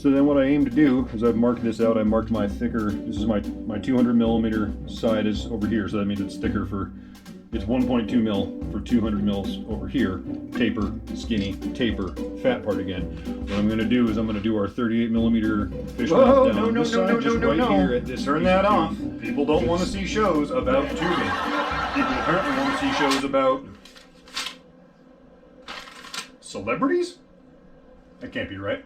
So then what I aim to do is I've marked this out. I marked my thicker, this is my 200 millimeter side is over here. So that means it's thicker for, it's 1.2 mil for 200 mils over here. Taper, skinny, taper, fat part again. What I'm gonna do is I'm gonna do our 38 millimeter fish mouth down this side, just right here at this. Turn that off. People don't want to see shows about tubing. People apparently want to see shows about celebrities? That can't be right.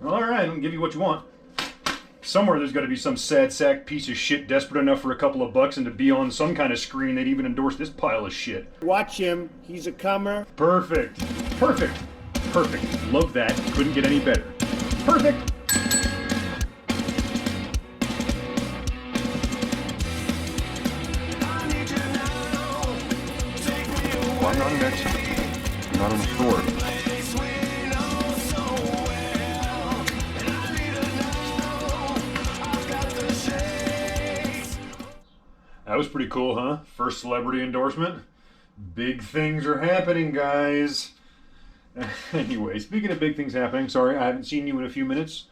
All right, I'll give you what you want. Somewhere there's got to be some sad sack piece of shit desperate enough for a couple of bucks and to be on some kind of screen they'd even endorse this pile of shit. Watch him. He's a comer. Perfect. Perfect. Perfect. Love that. Couldn't get any better. Perfect. Well, I'm not an expert. I'm not in the store. That was pretty cool, huh? First celebrity endorsement. Big things are happening, guys. Anyway, speaking of big things happening, sorry, I haven't seen you in a few minutes.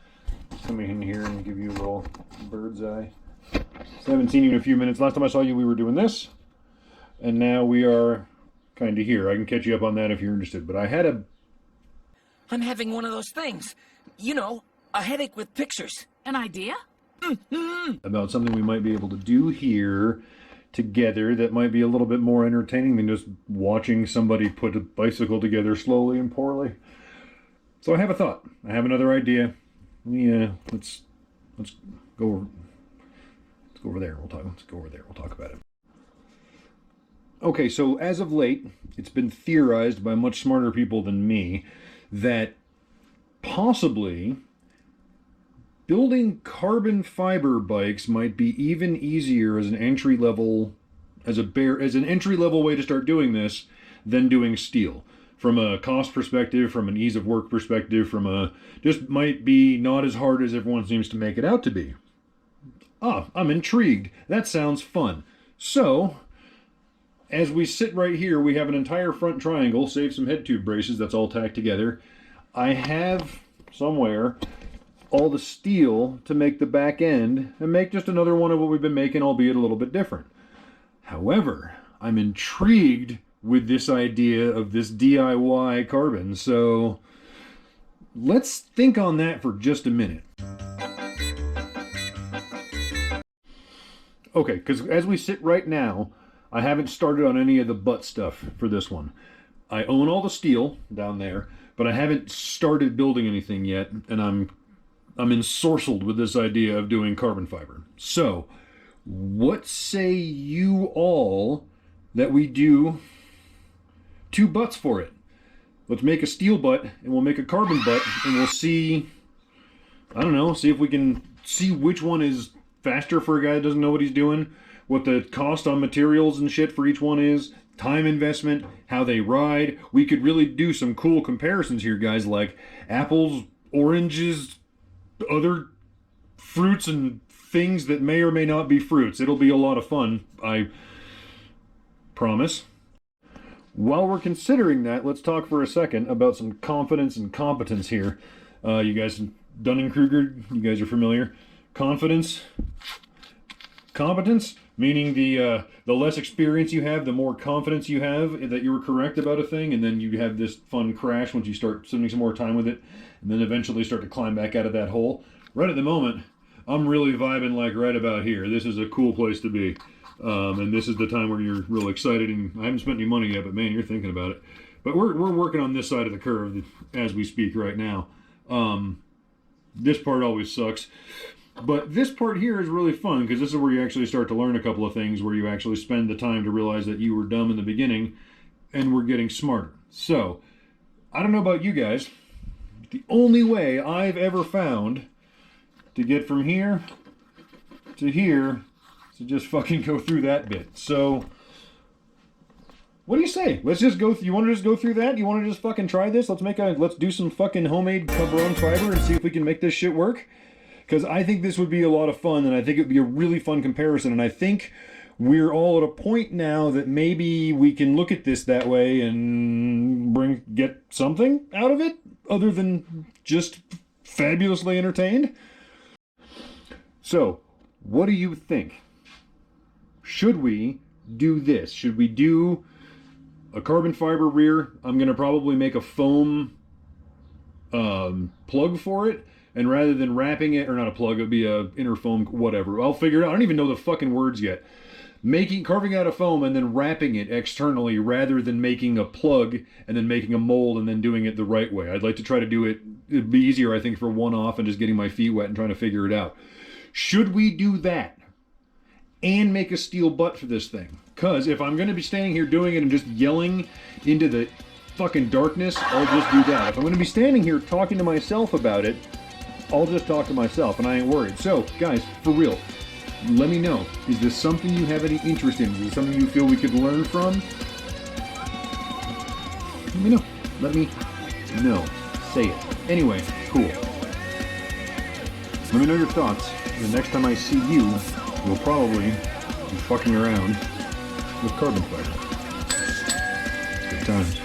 Come in here and give you a little bird's eye. So I haven't seen you in a few minutes. Last time I saw you, we were doing this. And now we are kind of here. I can catch you up on that if you're interested. But I had a... I'm having one of those things. You know, a headache with pictures. An idea? About something we might be able to do here together that might be a little bit more entertaining than just watching somebody put a bicycle together slowly and poorly. So I have a thought. I have another idea. Let's go over there. Let's go over there. We'll talk about it. Okay, so as of late, it's been theorized by much smarter people than me that possibly building carbon fiber bikes might be even easier as an entry level way to start doing this than doing steel. From a cost perspective, from an ease of work perspective, just might be not as hard as everyone seems to make it out to be. I'm intrigued. That sounds fun. So, as we sit right here, we have an entire front triangle, save some head tube braces, that's all tacked together. I have somewhere all the steel to make the back end and make just another one of what we've been making, albeit a little bit different. However, I'm intrigued with this idea of this DIY carbon, so let's think on that for just a minute. Okay, because as we sit right now, I haven't started on any of the butt stuff for this one. I own all the steel down there, but I haven't started building anything yet, and I'm ensorcelled with this idea of doing carbon fiber. So, what say you all that we do 2 butts for it? Let's make a steel butt, and we'll make a carbon butt, and we'll see, I don't know, see if we can see which one is faster for a guy that doesn't know what he's doing, what the cost on materials and shit for each one is, time investment, how they ride. We could really do some cool comparisons here, guys, like apples, oranges, other fruits and things that may or may not be fruits. It'll be a lot of fun, I promise. While we're considering that, let's talk for a second about some confidence and competence here. You guys, Dunning-Kruger, you guys are familiar. Confidence, competence, meaning the less experience you have, the more confidence you have that you were correct about a thing, and then you have this fun crash once you start spending some more time with it, and then eventually start to climb back out of that hole. Right at the moment, I'm really vibing like right about here. This is a cool place to be. And this is the time where you're real excited, and I haven't spent any money yet, but man, you're thinking about it. But we're working on this side of the curve as we speak right now. This part always sucks. But this part here is really fun, because this is where you actually start to learn a couple of things, where you actually spend the time to realize that you were dumb in the beginning, and we're getting smarter. So, I don't know about you guys, but the only way I've ever found to get from here to here is to just fucking go through that bit. So, what do you say? Let's just go, you want to just go through that? You want to just fucking try this? Let's do some fucking homemade Cabron fiber and see if we can make this shit work. Because I think this would be a lot of fun, and I think it would be a really fun comparison, and I think we're all at a point now that maybe we can look at this that way and get something out of it, other than just fabulously entertained. So, what do you think? Should we do this? Should we do a carbon fiber rear? I'm going to probably make a foam plug for it. And rather than wrapping it, or not a plug, it would be a inner foam, whatever. I'll figure it out. I don't even know the fucking words yet. Carving out a foam and then wrapping it externally rather than making a plug and then making a mold and then doing it the right way. I'd like to try to do it. It'd be easier, I think, for one off and just getting my feet wet and trying to figure it out. Should we do that and make a steel butt for this thing? Because if I'm going to be standing here doing it and just yelling into the fucking darkness, I'll just do that. If I'm going to be standing here talking to myself about it, I'll just talk to myself and I ain't worried. So, guys, for real, let me know. Is this something you have any interest in? Is this something you feel we could learn from? Let me know. Let me know. Say it. Anyway, cool. Let me know your thoughts. The next time I see you, we'll probably be fucking around with carbon fiber. Good times.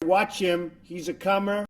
Watch him. He's a comer.